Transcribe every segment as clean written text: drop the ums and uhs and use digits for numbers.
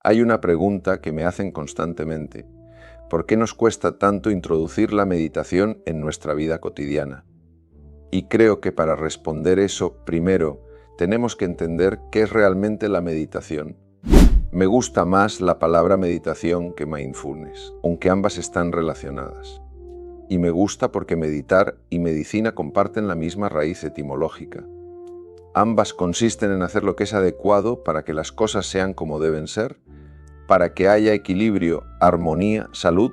Hay una pregunta que me hacen constantemente. ¿Por qué nos cuesta tanto introducir la meditación en nuestra vida cotidiana? Y creo que para responder eso, primero, tenemos que entender qué es realmente la meditación. Me gusta más la palabra meditación que mindfulness, aunque ambas están relacionadas. Y me gusta porque meditar y medicina comparten la misma raíz etimológica. Ambas consisten en hacer lo que es adecuado para que las cosas sean como deben ser, para que haya equilibrio, armonía, salud.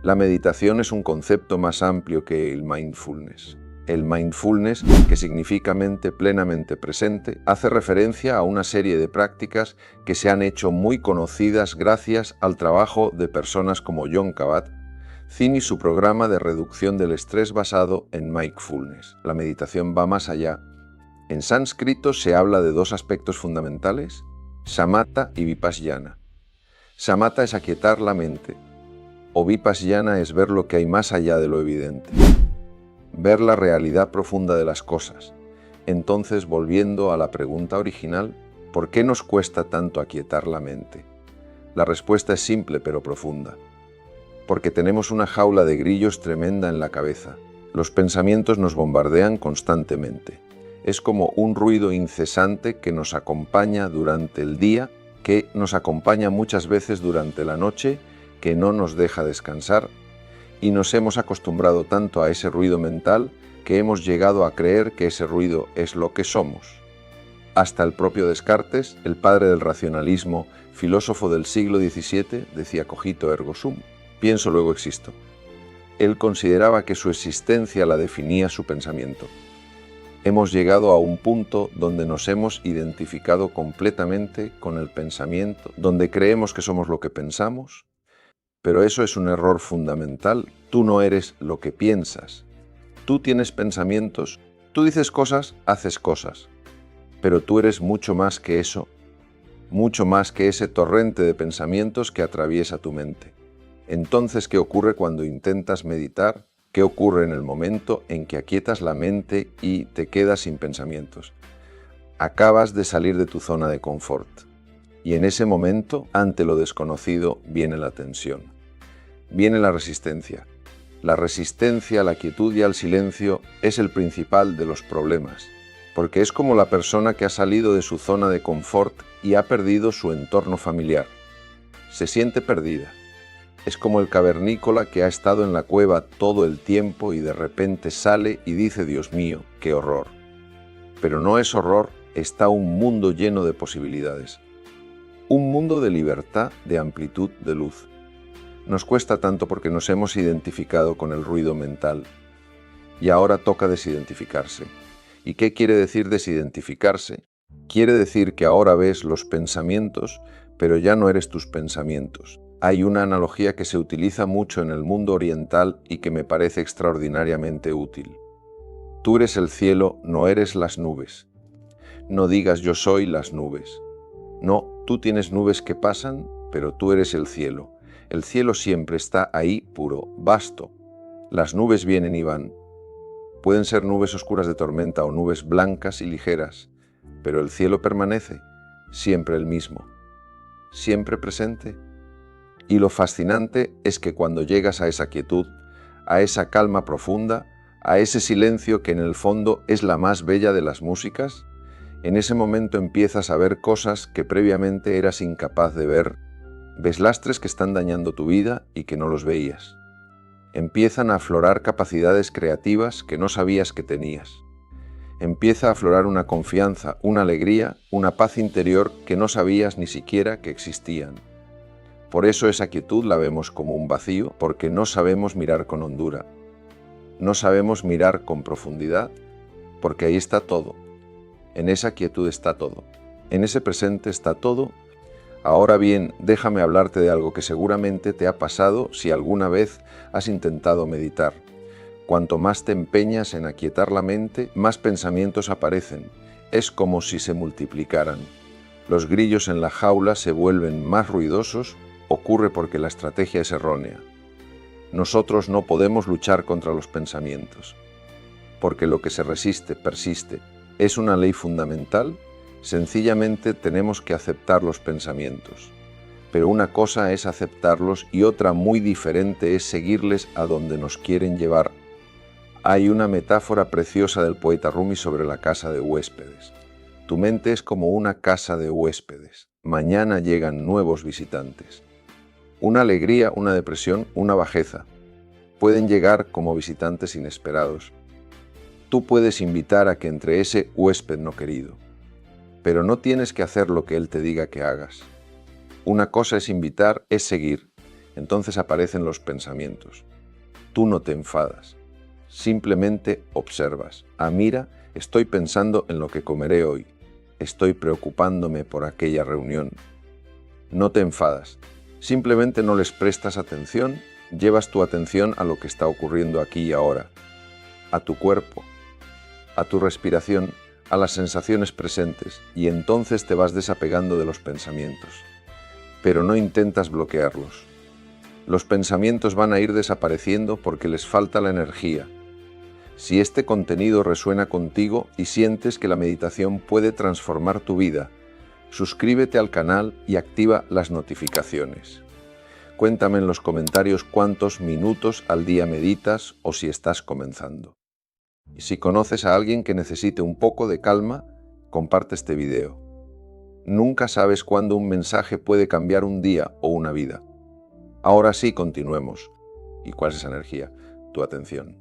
La meditación es un concepto más amplio que el mindfulness. El mindfulness, que significa mente plenamente presente, hace referencia a una serie de prácticas que se han hecho muy conocidas gracias al trabajo de personas como Jon Kabat-Zinn y su programa de reducción del estrés basado en mindfulness. La meditación va más allá. En sánscrito se habla de dos aspectos fundamentales, samatha y vipassana. Samatha es aquietar la mente, o vipassana es ver lo que hay más allá de lo evidente, ver la realidad profunda de las cosas. Entonces, volviendo a la pregunta original, ¿por qué nos cuesta tanto aquietar la mente? La respuesta es simple pero profunda. Porque tenemos una jaula de grillos tremenda en la cabeza. Los pensamientos nos bombardean constantemente. Es como un ruido incesante que nos acompaña durante el día, que nos acompaña muchas veces durante la noche, que no nos deja descansar, y nos hemos acostumbrado tanto a ese ruido mental que hemos llegado a creer que ese ruido es lo que somos. Hasta el propio Descartes, el padre del racionalismo, filósofo del siglo XVII, decía cogito ergo sum, pienso luego existo. Él consideraba que su existencia la definía su pensamiento. Hemos llegado a un punto donde nos hemos identificado completamente con el pensamiento, donde creemos que somos lo que pensamos, pero eso es un error fundamental. Tú no eres lo que piensas. Tú tienes pensamientos, tú dices cosas, haces cosas, pero tú eres mucho más que eso, mucho más que ese torrente de pensamientos que atraviesa tu mente. Entonces, ¿qué ocurre cuando intentas meditar? ¿Qué ocurre en el momento en que aquietas la mente y te quedas sin pensamientos? Acabas de salir de tu zona de confort. Y en ese momento, ante lo desconocido, viene la tensión. Viene la resistencia. La resistencia a la quietud y al silencio es el principal de los problemas, porque es como la persona que ha salido de su zona de confort y ha perdido su entorno familiar. Se siente perdida. Es como el cavernícola que ha estado en la cueva todo el tiempo y de repente sale y dice, Dios mío, qué horror. Pero no es horror, está un mundo lleno de posibilidades. Un mundo de libertad, de amplitud, de luz. Nos cuesta tanto porque nos hemos identificado con el ruido mental. Y ahora toca desidentificarse. ¿Y qué quiere decir desidentificarse? Quiere decir que ahora ves los pensamientos, pero ya no eres tus pensamientos. Hay una analogía que se utiliza mucho en el mundo oriental y que me parece extraordinariamente útil. Tú eres el cielo, no eres las nubes. No digas yo soy las nubes. No, tú tienes nubes que pasan, pero tú eres el cielo. El cielo siempre está ahí puro, vasto. Las nubes vienen y van. Pueden ser nubes oscuras de tormenta o nubes blancas y ligeras, pero el cielo permanece, siempre el mismo, siempre presente. Y lo fascinante es que cuando llegas a esa quietud, a esa calma profunda, a ese silencio que en el fondo es la más bella de las músicas, en ese momento empiezas a ver cosas que previamente eras incapaz de ver. Ves lastres que están dañando tu vida y que no los veías. Empiezan a aflorar capacidades creativas que no sabías que tenías. Empieza a aflorar una confianza, una alegría, una paz interior que no sabías ni siquiera que existían. Por eso esa quietud la vemos como un vacío, porque no sabemos mirar con hondura. No sabemos mirar con profundidad, porque ahí está todo. En esa quietud está todo. En ese presente está todo. Ahora bien, déjame hablarte de algo que seguramente te ha pasado si alguna vez has intentado meditar. Cuanto más te empeñas en aquietar la mente, más pensamientos aparecen. Es como si se multiplicaran. Los grillos en la jaula se vuelven más ruidosos. Ocurre porque la estrategia es errónea. Nosotros no podemos luchar contra los pensamientos, porque lo que se resiste persiste. Es una ley fundamental. Sencillamente tenemos que aceptar los pensamientos. pero una cosa es aceptarlos y otra muy diferente es seguirles a donde nos quieren llevar. Hay una metáfora preciosa del poeta Rumi sobre la casa de huéspedes. Tu mente es como una casa de huéspedes. Mañana llegan nuevos visitantes. Una alegría, una depresión, una bajeza. Pueden llegar como visitantes inesperados. Tú puedes invitar a que entre ese huésped no querido, pero no tienes que hacer lo que él te diga que hagas. Una cosa es invitar, es seguir. Entonces aparecen los pensamientos. Tú no te enfadas. Simplemente observas. Ah, mira, estoy pensando en lo que comeré hoy. Estoy preocupándome por aquella reunión. No te enfadas. Simplemente no les prestas atención. Llevas tu atención a lo que está ocurriendo aquí y ahora. A tu cuerpo, a tu respiración, a las sensaciones presentes, y entonces te vas desapegando de los pensamientos. Pero no intentas bloquearlos. Los pensamientos van a ir desapareciendo porque les falta la energía. Si este contenido resuena contigo y sientes que la meditación puede transformar tu vida, suscríbete al canal y activa las notificaciones. Cuéntame en los comentarios cuántos minutos al día meditas o si estás comenzando. Y si conoces a alguien que necesite un poco de calma, comparte este video. Nunca sabes cuándo un mensaje puede cambiar un día o una vida. Ahora sí, continuemos. ¿Y cuál es esa energía? Tu atención.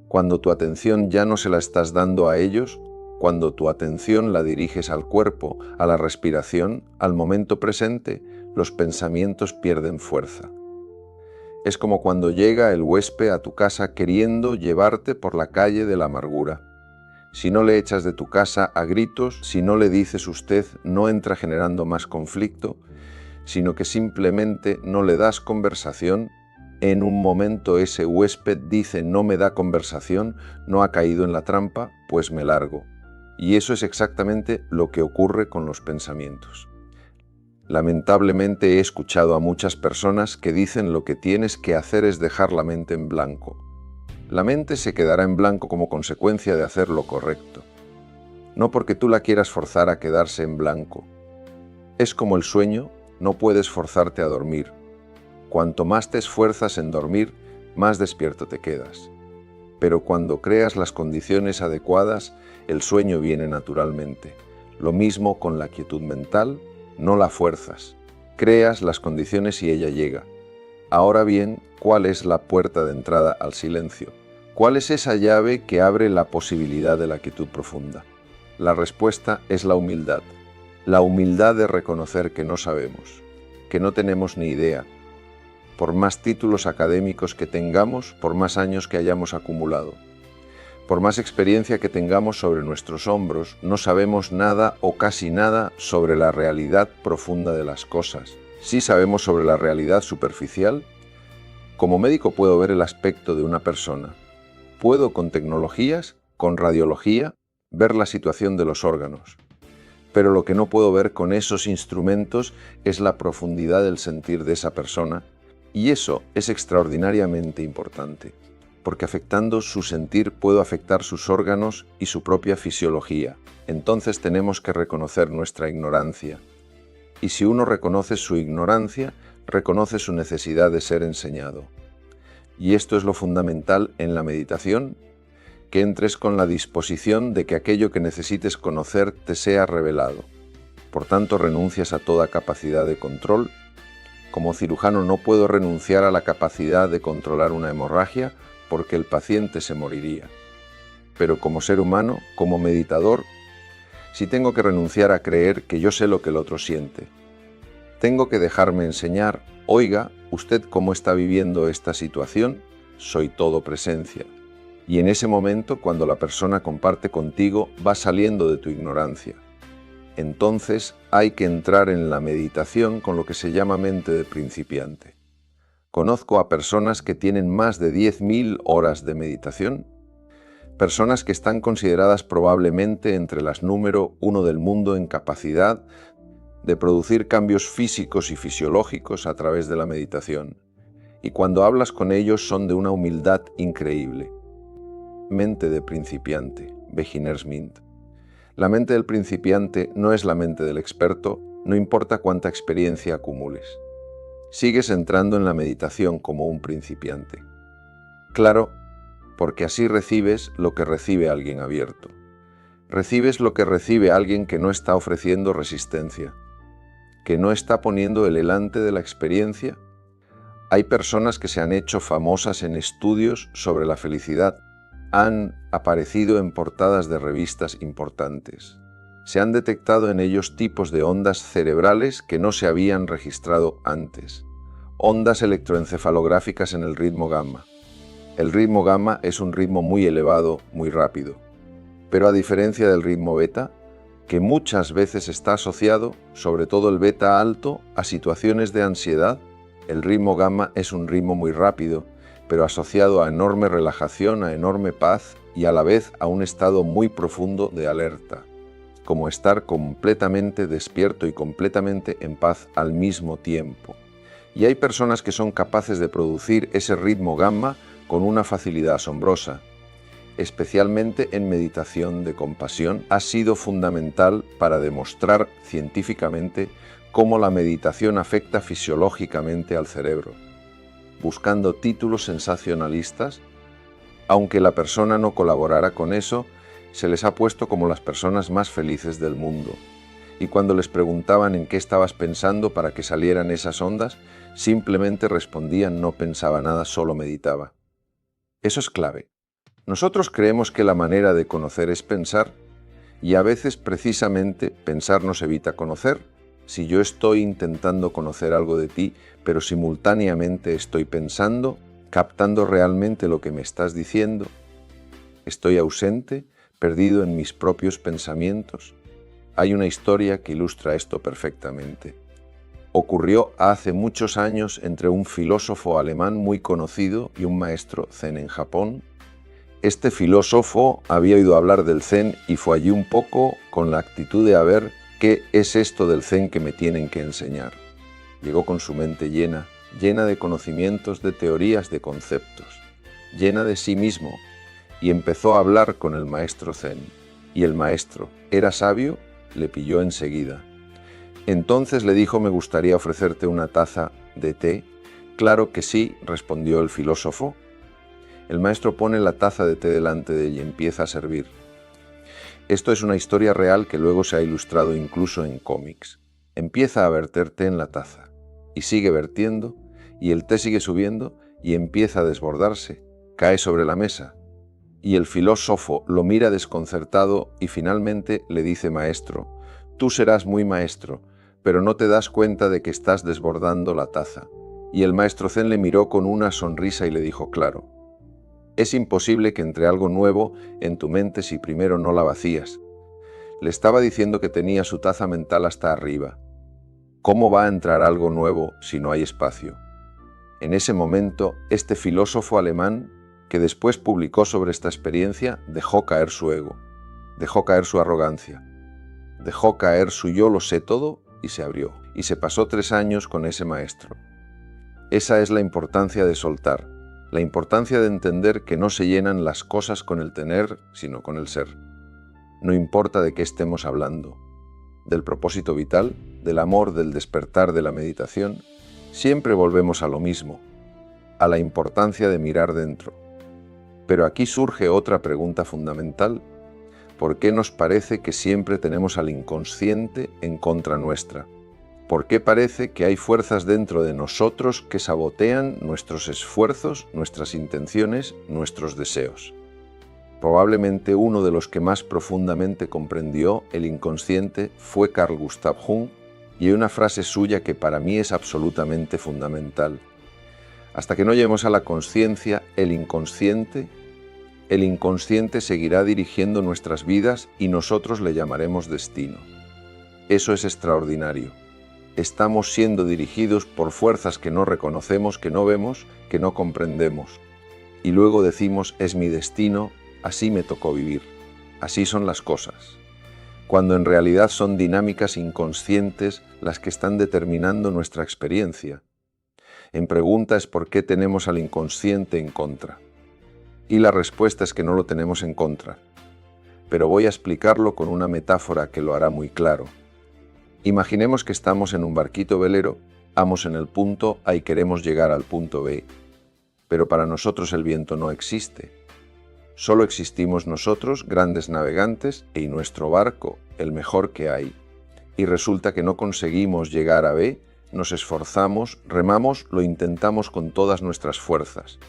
Cuando tu atención ya no se la estás dando a ellos, cuando tu atención la diriges al cuerpo, a la respiración, al momento presente, los pensamientos pierden fuerza. Es como cuando llega el huésped a tu casa queriendo llevarte por la calle de la amargura. Si no le echas de tu casa a gritos, si no le dices usted, no entra generando más conflicto, sino que simplemente no le das conversación, en un momento ese huésped dice no me da conversación, no ha caído en la trampa, pues me largo. Y eso es exactamente lo que ocurre con los pensamientos. Lamentablemente he escuchado a muchas personas que dicen lo que tienes que hacer es dejar la mente en blanco. La mente se quedará en blanco como consecuencia de hacer lo correcto. No porque tú la quieras forzar a quedarse en blanco. Es como el sueño, no puedes forzarte a dormir. Cuanto más te esfuerzas en dormir, más despierto te quedas. Pero cuando creas las condiciones adecuadas, el sueño viene naturalmente. Lo mismo con la quietud mental, no la fuerzas. Creas las condiciones y ella llega. Ahora bien, ¿cuál es la puerta de entrada al silencio? ¿Cuál es esa llave que abre la posibilidad de la quietud profunda? La respuesta es la humildad. La humildad de reconocer que no sabemos, que no tenemos ni idea. Por más títulos académicos que tengamos, por más años que hayamos acumulado, por más experiencia que tengamos sobre nuestros hombros, no sabemos nada o casi nada sobre la realidad profunda de las cosas. Sí sabemos sobre la realidad superficial. Como médico puedo ver el aspecto de una persona. Puedo con tecnologías, con radiología, ver la situación de los órganos. Pero lo que no puedo ver con esos instrumentos es la profundidad del sentir de esa persona, y eso es extraordinariamente importante, porque afectando su sentir puedo afectar sus órganos y su propia fisiología. Entonces tenemos que reconocer nuestra ignorancia. Y si uno reconoce su ignorancia, reconoce su necesidad de ser enseñado. Y esto es lo fundamental en la meditación, que entres con la disposición de que aquello que necesites conocer te sea revelado. Por tanto, renuncias a toda capacidad de control. Como cirujano no puedo renunciar a la capacidad de controlar una hemorragia porque el paciente se moriría. Pero como ser humano, como meditador, sí tengo que renunciar a creer que yo sé lo que el otro siente. Tengo que dejarme enseñar, oiga, usted cómo está viviendo esta situación, soy todo presencia. Y en ese momento, cuando la persona comparte contigo, va saliendo de tu ignorancia. Entonces hay que entrar en la meditación con lo que se llama mente de principiante. Conozco a personas que tienen más de 10.000 horas de meditación, personas que están consideradas probablemente entre las número 1 del mundo en capacidad de producir cambios físicos y fisiológicos a través de la meditación. Y cuando hablas con ellos son de una humildad increíble. Mente de principiante, Beginner's Mind. La mente del principiante no es la mente del experto, No importa cuánta experiencia acumules. Sigues entrando en la meditación como un principiante. Claro, porque así recibes lo que recibe alguien abierto. Recibes lo que recibe alguien que no está ofreciendo resistencia, que no está poniendo el delante de la experiencia. Hay personas que se han hecho famosas en estudios sobre la felicidad. Han aparecido en portadas de revistas importantes. Se han detectado en ellos tipos de ondas cerebrales que no se habían registrado antes. Ondas electroencefalográficas en el ritmo gamma. El ritmo gamma es un ritmo muy elevado, muy rápido. Pero a diferencia del ritmo beta, que muchas veces está asociado, sobre todo el beta alto, a situaciones de ansiedad, el ritmo gamma es un ritmo muy rápido, pero asociado a enorme relajación, a enorme paz y a la vez a un estado muy profundo de alerta, como estar completamente despierto y completamente en paz al mismo tiempo. Y hay personas que son capaces de producir ese ritmo gamma con una facilidad asombrosa. Especialmente en meditación de compasión, ha sido fundamental para demostrar científicamente cómo la meditación afecta fisiológicamente al cerebro. Buscando títulos sensacionalistas, aunque la persona no colaborara con eso, se les ha puesto como las personas más felices del mundo. Y cuando les preguntaban en qué estabas pensando para que salieran esas ondas, simplemente respondían no pensaba nada, solo meditaba. Eso es clave. Nosotros creemos que la manera de conocer es pensar, y a veces precisamente pensar nos evita conocer. Si yo estoy intentando conocer algo de ti, pero simultáneamente estoy pensando, captando realmente lo que me estás diciendo, estoy ausente, perdido en mis propios pensamientos. Hay una historia que ilustra esto perfectamente. Ocurrió hace muchos años entre un filósofo alemán muy conocido y un maestro zen en Japón. Este filósofo había oído hablar del zen y fue allí un poco con la actitud de a ver qué es esto del zen que me tienen que enseñar. Llegó con su mente llena de conocimientos, de teorías, de conceptos, llena de sí mismo, y empezó a hablar con el maestro zen. Y el maestro, ¿era sabio?, le pilló enseguida. Entonces le dijo: «¿Me gustaría ofrecerte una taza de té?» «Claro que sí», respondió el filósofo. El maestro pone la taza de té delante de ella y empieza a servir. Esto es una historia real que luego se ha ilustrado incluso en cómics. Empieza a verter té en la taza y sigue vertiendo, y el té sigue subiendo y empieza a desbordarse, cae sobre la mesa. Y el filósofo lo mira desconcertado y finalmente le dice: «Maestro, tú serás muy maestro, pero no te das cuenta de que estás desbordando la taza». Y el maestro zen le miró con una sonrisa y le dijo: «Claro. Es imposible que entre algo nuevo en tu mente si primero no la vacías». Le estaba diciendo que tenía su taza mental hasta arriba. ¿Cómo va a entrar algo nuevo si no hay espacio? En ese momento, este filósofo alemán, que después publicó sobre esta experiencia, dejó caer su ego, dejó caer su arrogancia, dejó caer su yo lo sé todo y se abrió. Y se pasó 3 años con ese maestro. Esa es la importancia de soltar. La importancia de entender que no se llenan las cosas con el tener, sino con el ser. No importa de qué estemos hablando, del propósito vital, del amor, del despertar, de la meditación, siempre volvemos a lo mismo, a la importancia de mirar dentro. Pero aquí surge otra pregunta fundamental. ¿Por qué nos parece que siempre tenemos al inconsciente en contra nuestra? ¿Por qué parece que hay fuerzas dentro de nosotros que sabotean nuestros esfuerzos, nuestras intenciones, nuestros deseos? Probablemente uno de los que más profundamente comprendió el inconsciente fue Carl Gustav Jung, y hay una frase suya que para mí es absolutamente fundamental. Hasta que no lleguemos a la conciencia, el inconsciente seguirá dirigiendo nuestras vidas y nosotros le llamaremos destino. Eso es extraordinario. Estamos siendo dirigidos por fuerzas que no reconocemos, que no vemos, que no comprendemos. Y luego decimos: es mi destino, así me tocó vivir, así son las cosas. Cuando en realidad son dinámicas inconscientes las que están determinando nuestra experiencia. En pregunta es por qué tenemos al inconsciente en contra. Y la respuesta es que no lo tenemos en contra. Pero voy a explicarlo con una metáfora que lo hará muy claro. Imaginemos que estamos en un barquito velero, vamos en el punto A y queremos llegar al punto B, pero para nosotros el viento no existe. Solo existimos nosotros, grandes navegantes, y nuestro barco, el mejor que hay. Y resulta que no conseguimos llegar a B, nos esforzamos, remamos, lo intentamos con todas nuestras fuerzas.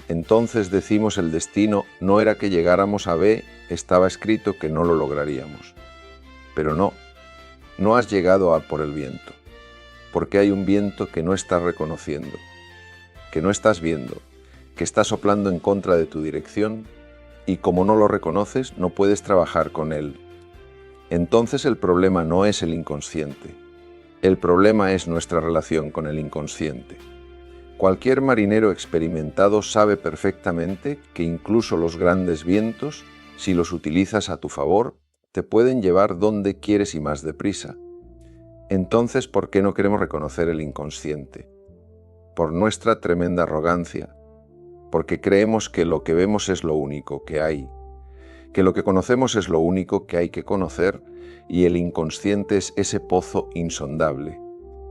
Entonces decimos el destino no era que llegáramos a B, estaba escrito que no lo lograríamos. Pero no has llegado a por el viento, porque hay un viento que no estás reconociendo, que no estás viendo, que está soplando en contra de tu dirección, y como no lo reconoces, no puedes trabajar con él. Entonces el problema no es el inconsciente. El problema es nuestra relación con el inconsciente. Cualquier marinero experimentado sabe perfectamente que incluso los grandes vientos, si los utilizas a tu favor, te pueden llevar donde quieres y más deprisa. Entonces, ¿por qué no queremos reconocer el inconsciente? Por nuestra tremenda arrogancia, porque creemos que lo que vemos es lo único que hay, que lo que conocemos es lo único que hay que conocer y el inconsciente es ese pozo insondable.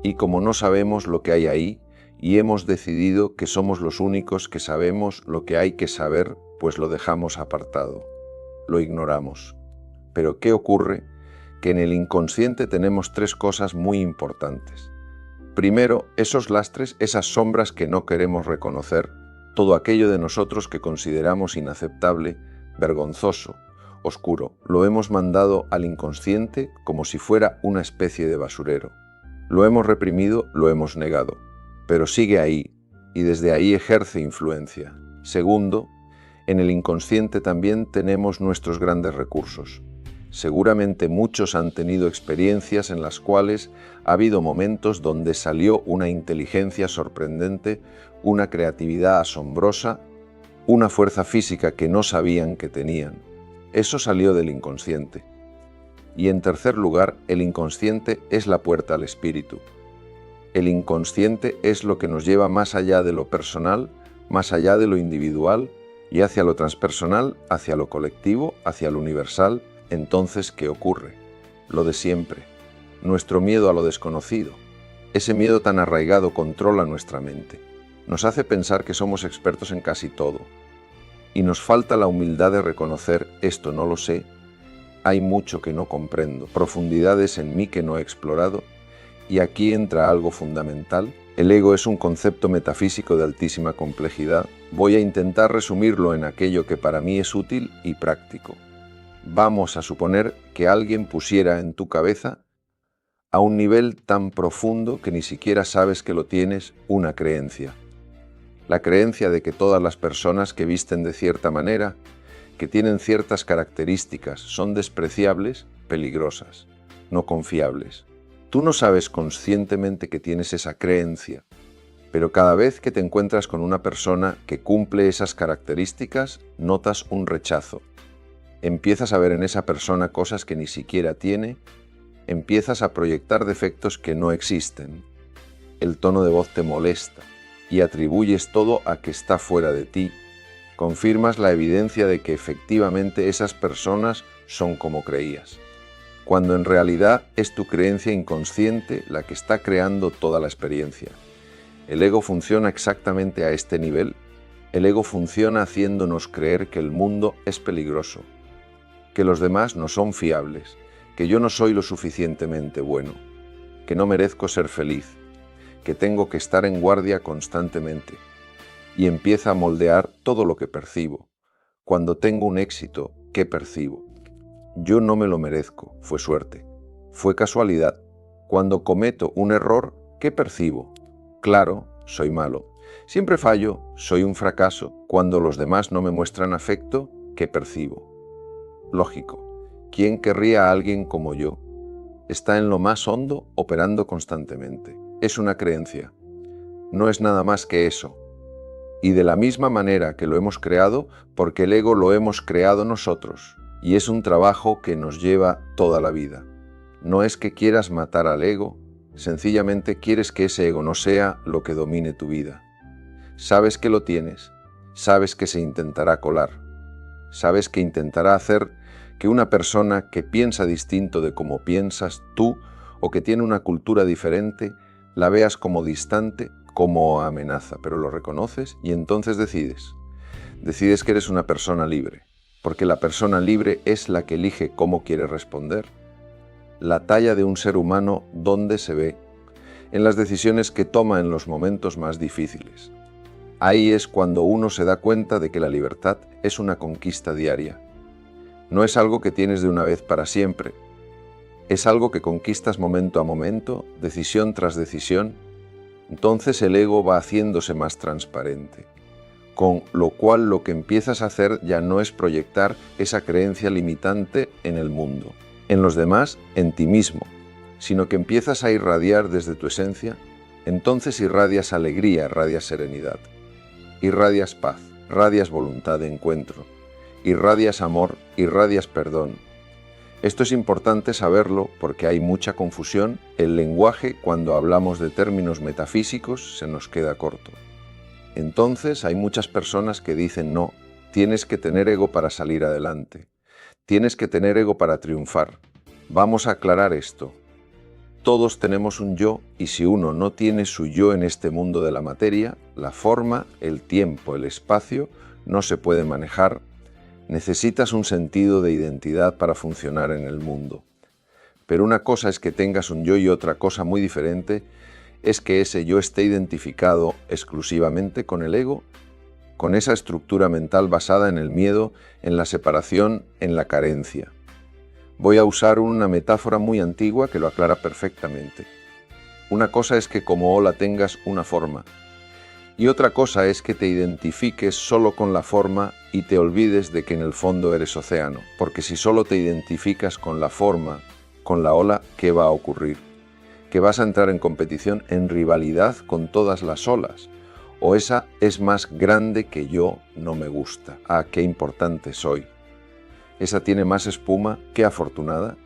Y como no sabemos lo que hay ahí y hemos decidido que somos los únicos que sabemos lo que hay que saber, pues lo dejamos apartado, lo ignoramos. Pero ¿qué ocurre? Que en el inconsciente tenemos tres cosas muy importantes. Primero, esos lastres, esas sombras que no queremos reconocer, todo aquello de nosotros que consideramos inaceptable, vergonzoso, oscuro, lo hemos mandado al inconsciente como si fuera una especie de basurero. Lo hemos reprimido, lo hemos negado, pero sigue ahí y desde ahí ejerce influencia. Segundo, en el inconsciente también tenemos nuestros grandes recursos. Seguramente muchos han tenido experiencias en las cuales ha habido momentos donde salió una inteligencia sorprendente, una creatividad asombrosa, una fuerza física que no sabían que tenían. Eso salió del inconsciente. Y en tercer lugar, el inconsciente es la puerta al espíritu. El inconsciente es lo que nos lleva más allá de lo personal, más allá de lo individual y hacia lo transpersonal, hacia lo colectivo, hacia lo universal. Entonces, ¿qué ocurre? Lo de siempre. Nuestro miedo a lo desconocido. Ese miedo tan arraigado controla nuestra mente. Nos hace pensar que somos expertos en casi todo. Y nos falta la humildad de reconocer, esto no lo sé, hay mucho que no comprendo, profundidades en mí que no he explorado, y aquí entra algo fundamental. El ego es un concepto metafísico de altísima complejidad. Voy a intentar resumirlo en aquello que para mí es útil y práctico. Vamos a suponer que alguien pusiera en tu cabeza, a un nivel tan profundo que ni siquiera sabes que lo tienes, una creencia. La creencia de que todas las personas que visten de cierta manera, que tienen ciertas características, son despreciables, peligrosas, no confiables. Tú no sabes conscientemente que tienes esa creencia, pero cada vez que te encuentras con una persona que cumple esas características, notas un rechazo. Empiezas a ver en esa persona cosas que ni siquiera tiene, empiezas a proyectar defectos que no existen. El tono de voz te molesta y atribuyes todo a que está fuera de ti. Confirmas la evidencia de que efectivamente esas personas son como creías, cuando en realidad es tu creencia inconsciente la que está creando toda la experiencia. El ego funciona exactamente a este nivel. El ego funciona haciéndonos creer que el mundo es peligroso, que los demás no son fiables, que yo no soy lo suficientemente bueno, que no merezco ser feliz, que tengo que estar en guardia constantemente, y empieza a moldear todo lo que percibo. Cuando tengo un éxito, ¿qué percibo? Yo no me lo merezco, fue suerte, fue casualidad. Cuando cometo un error, ¿qué percibo? Claro, soy malo. Siempre fallo, soy un fracaso. Cuando los demás no me muestran afecto, ¿qué percibo? Lógico, ¿quién querría a alguien como yo? Está en lo más hondo, operando constantemente. Es una creencia. No es nada más que eso. Y de la misma manera que lo hemos creado, porque el ego lo hemos creado nosotros. Y es un trabajo que nos lleva toda la vida. No es que quieras matar al ego, sencillamente quieres que ese ego no sea lo que domine tu vida. Sabes que lo tienes, sabes que se intentará colar, sabes que intentará hacer que una persona que piensa distinto de como piensas tú o que tiene una cultura diferente, la veas como distante, como amenaza, pero lo reconoces y entonces decides. Decides que eres una persona libre, porque la persona libre es la que elige cómo quiere responder. La talla de un ser humano, ¿dónde se ve? En las decisiones que toma en los momentos más difíciles. Ahí es cuando uno se da cuenta de que la libertad es una conquista diaria. No es algo que tienes de una vez para siempre. Es algo que conquistas momento a momento, decisión tras decisión. Entonces el ego va haciéndose más transparente, con lo cual lo que empiezas a hacer ya no es proyectar esa creencia limitante en el mundo, en los demás, en ti mismo, sino que empiezas a irradiar desde tu esencia. Entonces irradias alegría, irradias serenidad, irradias paz, irradias voluntad de encuentro, irradias amor, irradias perdón. Esto es importante saberlo porque hay mucha confusión. El lenguaje, cuando hablamos de términos metafísicos, se nos queda corto. Entonces hay muchas personas que dicen no, tienes que tener ego para salir adelante, tienes que tener ego para triunfar. Vamos a aclarar esto. Todos tenemos un yo y si uno no tiene su yo en este mundo de la materia, la forma, el tiempo, el espacio, no se puede manejar. Necesitas un sentido de identidad para funcionar en el mundo. Pero una cosa es que tengas un yo y otra cosa muy diferente es que ese yo esté identificado exclusivamente con el ego, con esa estructura mental basada en el miedo, en la separación, en la carencia. Voy a usar una metáfora muy antigua que lo aclara perfectamente. Una cosa es que como ola tengas una forma, y otra cosa es que te identifiques solo con la forma y te olvides de que en el fondo eres océano, porque si solo te identificas con la forma, con la ola, ¿qué va a ocurrir? Que vas a entrar en competición, en rivalidad con todas las olas, o esa es más grande que yo, no me gusta. Ah, qué importante soy. Esa tiene más espuma, qué afortunada.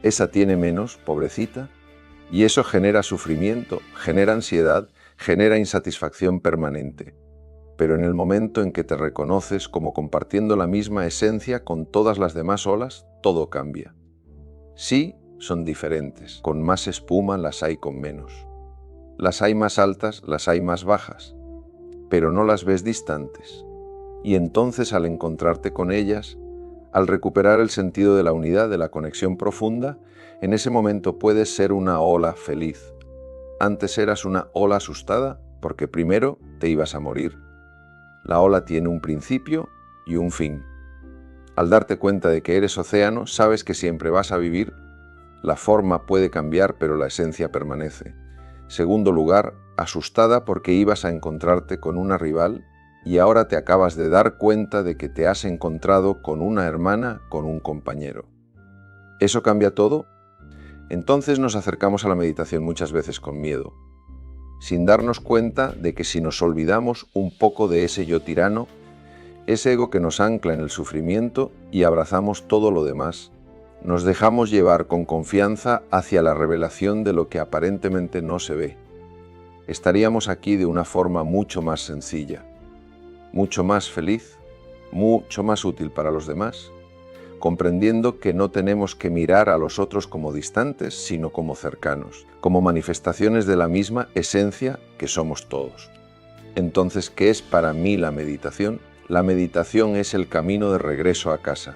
Esa tiene menos, pobrecita. Y eso genera sufrimiento, genera ansiedad, genera insatisfacción permanente. Pero en el momento en que te reconoces como compartiendo la misma esencia con todas las demás olas, todo cambia. Sí, son diferentes. Con más espuma las hay con menos. Las hay más altas, las hay más bajas. Pero no las ves distantes. Y entonces al encontrarte con ellas, al recuperar el sentido de la unidad, de la conexión profunda, en ese momento puedes ser una ola feliz. Antes eras una ola asustada porque primero te ibas a morir. La ola tiene un principio y un fin. Al darte cuenta de que eres océano, sabes que siempre vas a vivir. La forma puede cambiar, pero la esencia permanece. Segundo lugar, asustada porque ibas a encontrarte con una rival y ahora te acabas de dar cuenta de que te has encontrado con una hermana, con un compañero. ¿Eso cambia todo? Entonces nos acercamos a la meditación muchas veces con miedo, sin darnos cuenta de que si nos olvidamos un poco de ese yo tirano, ese ego que nos ancla en el sufrimiento y abrazamos todo lo demás, nos dejamos llevar con confianza hacia la revelación de lo que aparentemente no se ve. Estaríamos aquí de una forma mucho más sencilla, mucho más feliz, mucho más útil para los demás, comprendiendo que no tenemos que mirar a los otros como distantes, sino como cercanos, como manifestaciones de la misma esencia que somos todos. Entonces, ¿qué es para mí la meditación? La meditación es el camino de regreso a casa.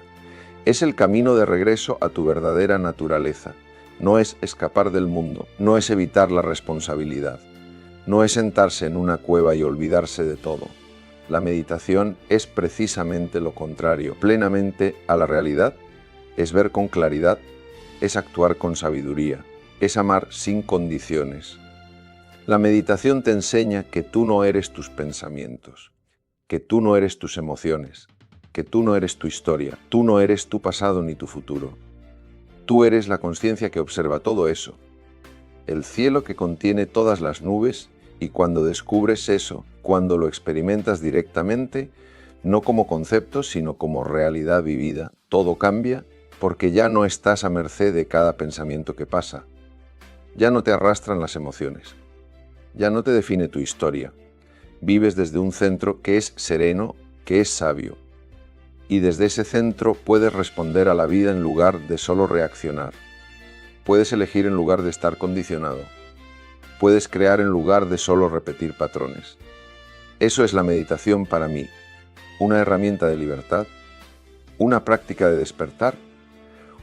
Es el camino de regreso a tu verdadera naturaleza. No es escapar del mundo, no es evitar la responsabilidad, no es sentarse en una cueva y olvidarse de todo. La meditación es precisamente lo contrario, plenamente a la realidad, es ver con claridad, es actuar con sabiduría, es amar sin condiciones. La meditación te enseña que tú no eres tus pensamientos, que tú no eres tus emociones, que tú no eres tu historia, tú no eres tu pasado ni tu futuro. Tú eres la conciencia que observa todo eso, el cielo que contiene todas las nubes, y cuando descubres eso, cuando lo experimentas directamente, no como concepto, sino como realidad vivida, todo cambia porque ya no estás a merced de cada pensamiento que pasa. Ya no te arrastran las emociones. Ya no te define tu historia. Vives desde un centro que es sereno, que es sabio. Y desde ese centro puedes responder a la vida en lugar de solo reaccionar. Puedes elegir en lugar de estar condicionado. Puedes crear en lugar de solo repetir patrones. Eso es la meditación para mí, una herramienta de libertad, una práctica de despertar,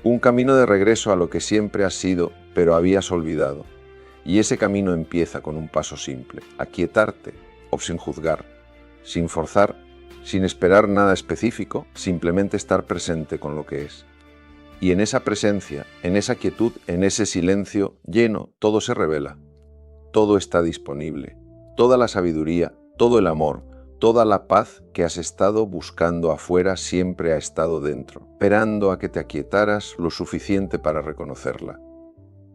un camino de regreso a lo que siempre has sido, pero habías olvidado. Y ese camino empieza con un paso simple: aquietarte, o sin juzgar, sin forzar, sin esperar nada específico, simplemente estar presente con lo que es. Y en esa presencia, en esa quietud, en ese silencio lleno, todo se revela. Todo está disponible. Toda la sabiduría, todo el amor, toda la paz que has estado buscando afuera siempre ha estado dentro, esperando a que te aquietaras lo suficiente para reconocerla.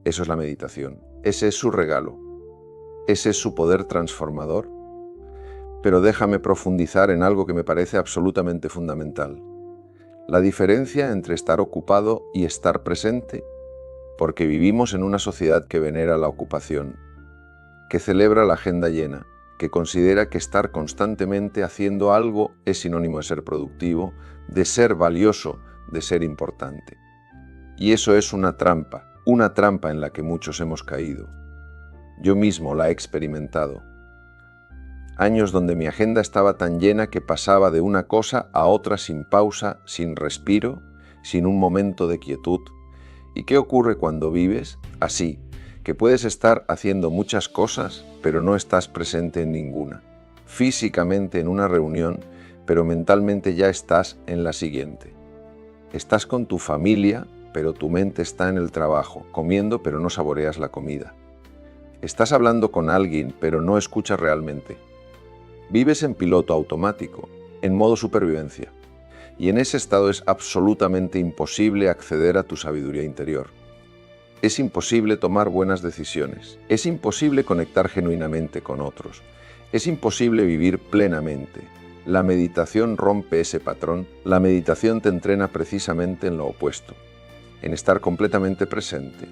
Eso es la meditación. Ese es su regalo. Ese es su poder transformador. Pero déjame profundizar en algo que me parece absolutamente fundamental. La diferencia entre estar ocupado y estar presente, porque vivimos en una sociedad que venera la ocupación, que celebra la agenda llena, que considera que estar constantemente haciendo algo es sinónimo de ser productivo, de ser valioso, de ser importante. Y eso es una trampa en la que muchos hemos caído. Yo mismo la he experimentado. Años donde mi agenda estaba tan llena que pasaba de una cosa a otra sin pausa, sin respiro, sin un momento de quietud. ¿Y qué ocurre cuando vives así? Que puedes estar haciendo muchas cosas, pero no estás presente en ninguna. Físicamente en una reunión, pero mentalmente ya estás en la siguiente. Estás con tu familia, pero tu mente está en el trabajo, comiendo, pero no saboreas la comida. Estás hablando con alguien, pero no escuchas realmente. Vives en piloto automático, en modo supervivencia, y en ese estado es absolutamente imposible acceder a tu sabiduría interior. Es imposible tomar buenas decisiones, es imposible conectar genuinamente con otros, es imposible vivir plenamente. La meditación rompe ese patrón, la meditación te entrena precisamente en lo opuesto, en estar completamente presente,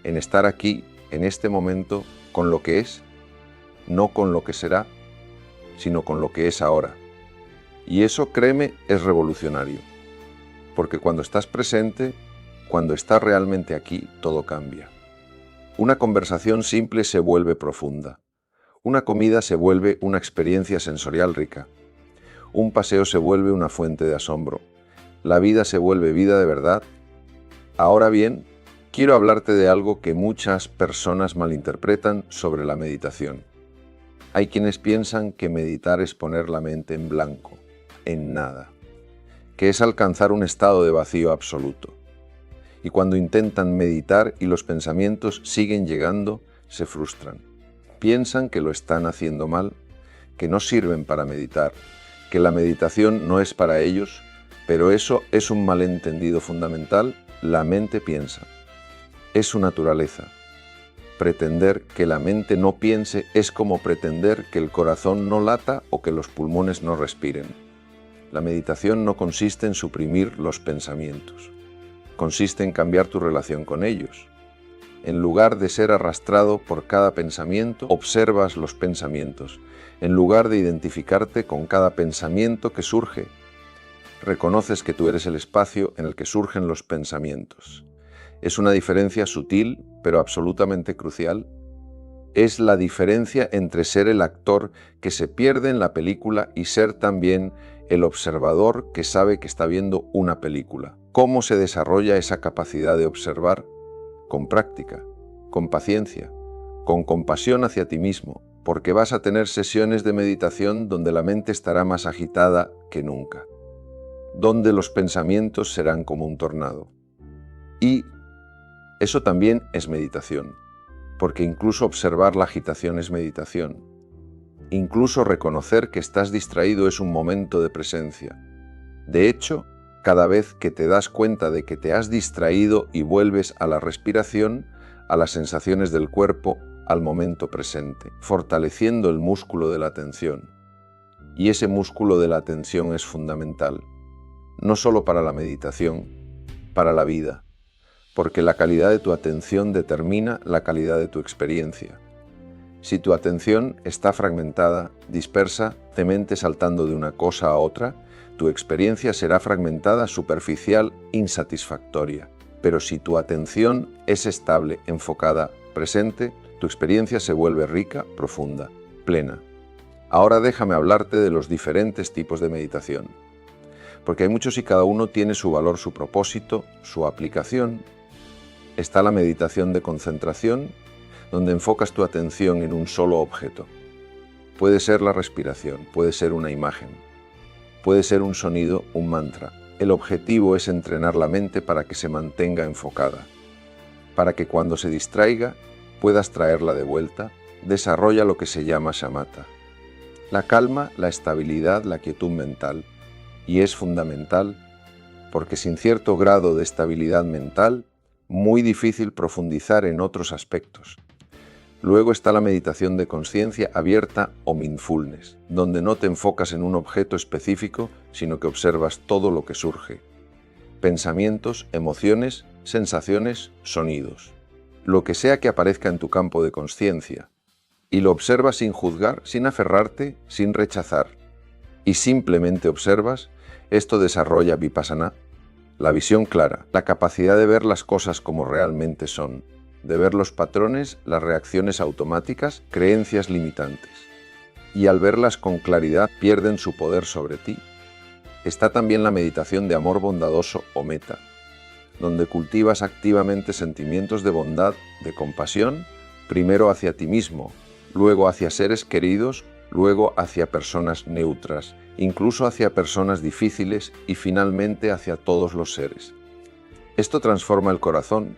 en estar aquí, en este momento, con lo que es, no con lo que será, sino con lo que es ahora. Y eso, créeme, es revolucionario. Porque cuando estás presente, cuando estás realmente aquí, todo cambia. Una conversación simple se vuelve profunda. Una comida se vuelve una experiencia sensorial rica. Un paseo se vuelve una fuente de asombro. La vida se vuelve vida de verdad. Ahora bien, quiero hablarte de algo que muchas personas malinterpretan sobre la meditación. Hay quienes piensan que meditar es poner la mente en blanco, en nada, que es alcanzar un estado de vacío absoluto. Y cuando intentan meditar y los pensamientos siguen llegando, se frustran. Piensan que lo están haciendo mal, que no sirven para meditar, que la meditación no es para ellos, pero eso es un malentendido fundamental. La mente piensa. Es su naturaleza. Pretender que la mente no piense es como pretender que el corazón no lata o que los pulmones no respiren. La meditación no consiste en suprimir los pensamientos. Consiste en cambiar tu relación con ellos. En lugar de ser arrastrado por cada pensamiento, observas los pensamientos. En lugar de identificarte con cada pensamiento que surge, reconoces que tú eres el espacio en el que surgen los pensamientos. Es una diferencia sutil, pero absolutamente crucial. Es la diferencia entre ser el actor que se pierde en la película y ser también el observador que sabe que está viendo una película. ¿Cómo se desarrolla esa capacidad de observar? Con práctica, con paciencia, con compasión hacia ti mismo, porque vas a tener sesiones de meditación donde la mente estará más agitada que nunca, donde los pensamientos serán como un tornado. Y eso también es meditación, porque incluso observar la agitación es meditación. Incluso reconocer que estás distraído es un momento de presencia. De hecho, cada vez que te das cuenta de que te has distraído y vuelves a la respiración, a las sensaciones del cuerpo, al momento presente, fortaleciendo el músculo de la atención. Y ese músculo de la atención es fundamental, no solo para la meditación, para la vida. Porque la calidad de tu atención determina la calidad de tu experiencia. Si tu atención está fragmentada, dispersa, de mente saltando de una cosa a otra, tu experiencia será fragmentada, superficial, insatisfactoria. Pero si tu atención es estable, enfocada, presente, tu experiencia se vuelve rica, profunda, plena. Ahora déjame hablarte de los diferentes tipos de meditación, porque hay muchos y cada uno tiene su valor, su propósito, su aplicación. Está la meditación de concentración, donde enfocas tu atención en un solo objeto. Puede ser la respiración, puede ser una imagen, puede ser un sonido, un mantra. El objetivo es entrenar la mente para que se mantenga enfocada, para que cuando se distraiga puedas traerla de vuelta. Desarrolla lo que se llama shamatha. La calma, la estabilidad, la quietud mental. Y es fundamental porque sin cierto grado de estabilidad mental, muy difícil profundizar en otros aspectos. Luego está la meditación de conciencia abierta o mindfulness, donde no te enfocas en un objeto específico, sino que observas todo lo que surge. Pensamientos, emociones, sensaciones, sonidos. Lo que sea que aparezca en tu campo de conciencia. Y lo observas sin juzgar, sin aferrarte, sin rechazar. Y simplemente observas. Esto desarrolla vipassana, la visión clara, la capacidad de ver las cosas como realmente son, de ver los patrones, las reacciones automáticas, creencias limitantes. Y al verlas con claridad pierden su poder sobre ti. Está también la meditación de amor bondadoso o metta, donde cultivas activamente sentimientos de bondad, de compasión, primero hacia ti mismo, luego hacia seres queridos, luego hacia personas neutras, incluso hacia personas difíciles y finalmente hacia todos los seres. Esto transforma el corazón,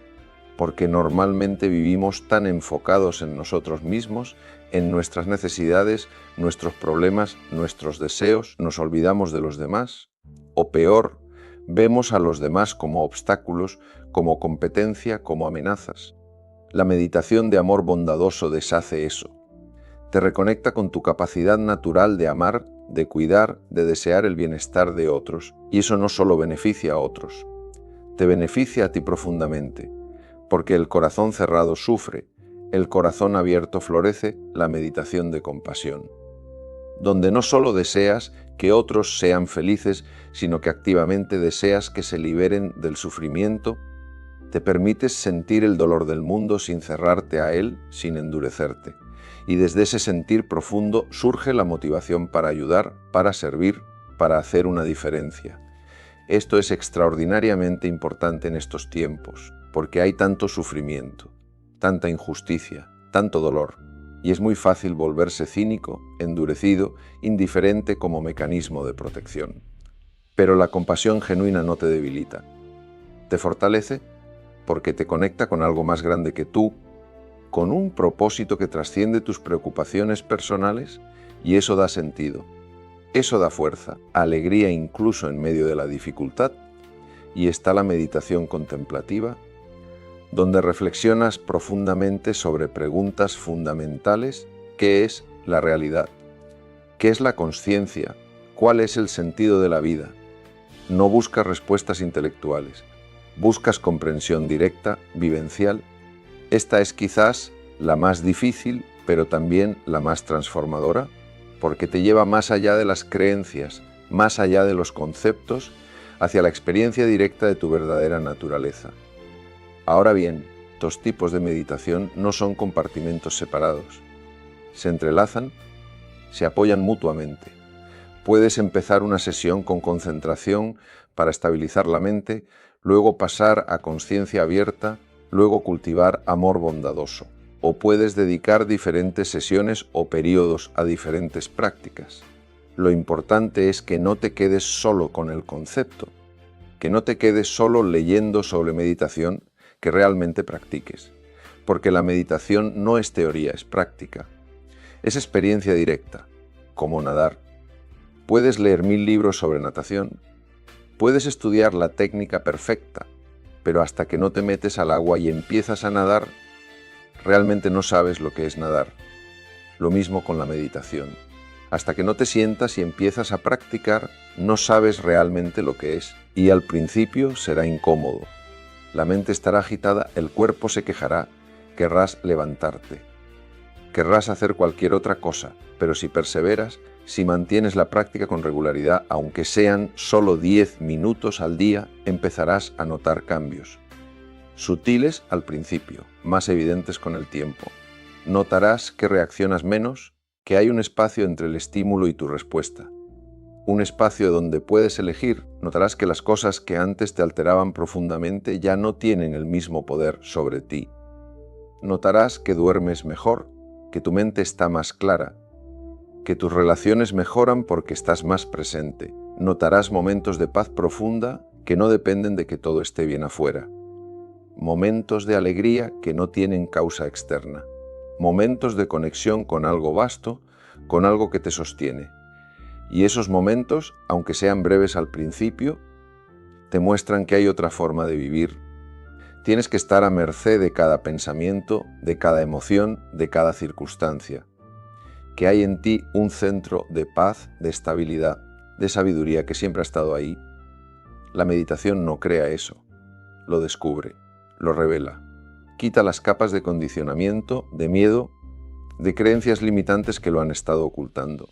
porque normalmente vivimos tan enfocados en nosotros mismos, en nuestras necesidades, nuestros problemas, nuestros deseos, nos olvidamos de los demás, o peor, vemos a los demás como obstáculos, como competencia, como amenazas. La meditación de amor bondadoso deshace eso. Te reconecta con tu capacidad natural de amar, de cuidar, de desear el bienestar de otros, y eso no solo beneficia a otros, te beneficia a ti profundamente. Porque el corazón cerrado sufre, el corazón abierto florece, la meditación de compasión. Donde no solo deseas que otros sean felices, sino que activamente deseas que se liberen del sufrimiento, te permites sentir el dolor del mundo sin cerrarte a él, sin endurecerte. Y desde ese sentir profundo surge la motivación para ayudar, para servir, para hacer una diferencia. Esto es extraordinariamente importante en estos tiempos, porque hay tanto sufrimiento, tanta injusticia, tanto dolor, y es muy fácil volverse cínico, endurecido, indiferente como mecanismo de protección. Pero la compasión genuina no te debilita, te fortalece porque te conecta con algo más grande que tú, con un propósito que trasciende tus preocupaciones personales, y eso da sentido, eso da fuerza, alegría incluso en medio de la dificultad. Y está la meditación contemplativa, donde reflexionas profundamente sobre preguntas fundamentales: ¿qué es la realidad? ¿Qué es la consciencia? ¿Cuál es el sentido de la vida? No buscas respuestas intelectuales, buscas comprensión directa, vivencial. Esta es quizás la más difícil, pero también la más transformadora, porque te lleva más allá de las creencias, más allá de los conceptos, hacia la experiencia directa de tu verdadera naturaleza. Ahora bien, estos tipos de meditación no son compartimentos separados. Se entrelazan, se apoyan mutuamente. Puedes empezar una sesión con concentración para estabilizar la mente, luego pasar a conciencia abierta, luego cultivar amor bondadoso. O puedes dedicar diferentes sesiones o periodos a diferentes prácticas. Lo importante es que no te quedes solo con el concepto, que no te quedes solo leyendo sobre meditación, que realmente practiques. Porque la meditación no es teoría, es práctica. Es experiencia directa, como nadar. Puedes leer 1000 libros sobre natación, puedes estudiar la técnica perfecta, pero hasta que no te metes al agua y empiezas a nadar, realmente no sabes lo que es nadar. Lo mismo con la meditación. Hasta que no te sientas y empiezas a practicar, no sabes realmente lo que es. Y al principio será incómodo. La mente estará agitada, el cuerpo se quejará, querrás levantarte. Querrás hacer cualquier otra cosa, pero si perseveras, si mantienes la práctica con regularidad, aunque sean solo 10 minutos al día, empezarás a notar cambios. Sutiles al principio, más evidentes con el tiempo. Notarás que reaccionas menos, que hay un espacio entre el estímulo y tu respuesta. Un espacio donde puedes elegir. Notarás que las cosas que antes te alteraban profundamente ya no tienen el mismo poder sobre ti. Notarás que duermes mejor, que tu mente está más clara, que tus relaciones mejoran porque estás más presente. Notarás momentos de paz profunda que no dependen de que todo esté bien afuera. Momentos de alegría que no tienen causa externa. Momentos de conexión con algo vasto, con algo que te sostiene. Y esos momentos, aunque sean breves al principio, te muestran que hay otra forma de vivir. Tienes que estar a merced de cada pensamiento, de cada emoción, de cada circunstancia. Que hay en ti un centro de paz, de estabilidad, de sabiduría que siempre ha estado ahí. La meditación no crea eso, lo descubre, lo revela. Quita las capas de condicionamiento, de miedo, de creencias limitantes que lo han estado ocultando.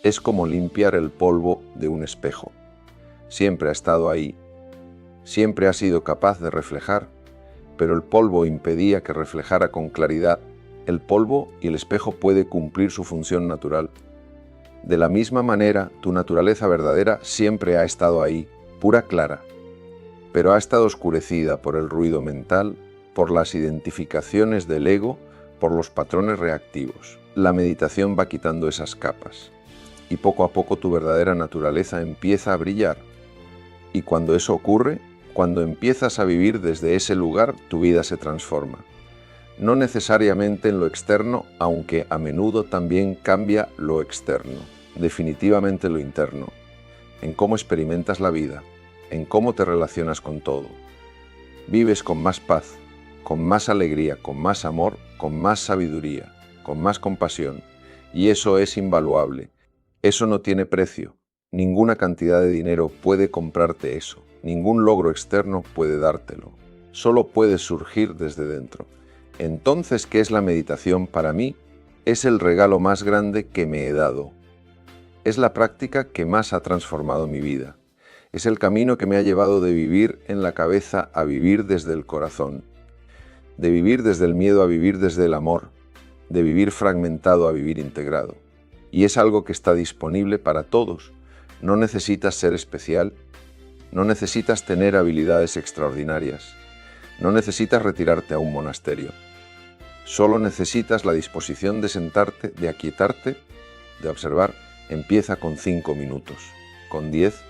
Es como limpiar el polvo de un espejo. Siempre ha estado ahí, siempre ha sido capaz de reflejar, pero el polvo impedía que reflejara con claridad. El polvo y el espejo puede cumplir su función natural. De la misma manera, tu naturaleza verdadera siempre ha estado ahí, pura clara, pero ha estado oscurecida por el ruido mental, por las identificaciones del ego, por los patrones reactivos. La meditación va quitando esas capas, y poco a poco tu verdadera naturaleza empieza a brillar. Y cuando eso ocurre, cuando empiezas a vivir desde ese lugar, tu vida se transforma. No necesariamente en lo externo, aunque a menudo también cambia lo externo, definitivamente lo interno, en cómo experimentas la vida, en cómo te relacionas con todo. Vives con más paz, con más alegría, con más amor, con más sabiduría, con más compasión, y eso es invaluable. Eso no tiene precio. Ninguna cantidad de dinero puede comprarte eso. Ningún logro externo puede dártelo. Solo puede surgir desde dentro. Entonces, ¿qué es la meditación para mí? Es el regalo más grande que me he dado. Es la práctica que más ha transformado mi vida. Es el camino que me ha llevado de vivir en la cabeza a vivir desde el corazón. De vivir desde el miedo a vivir desde el amor. De vivir fragmentado a vivir integrado. Y es algo que está disponible para todos. No necesitas ser especial. No necesitas tener habilidades extraordinarias. No necesitas retirarte a un monasterio. Solo necesitas la disposición de sentarte, de aquietarte, de observar. Empieza con 5 minutos, con 10,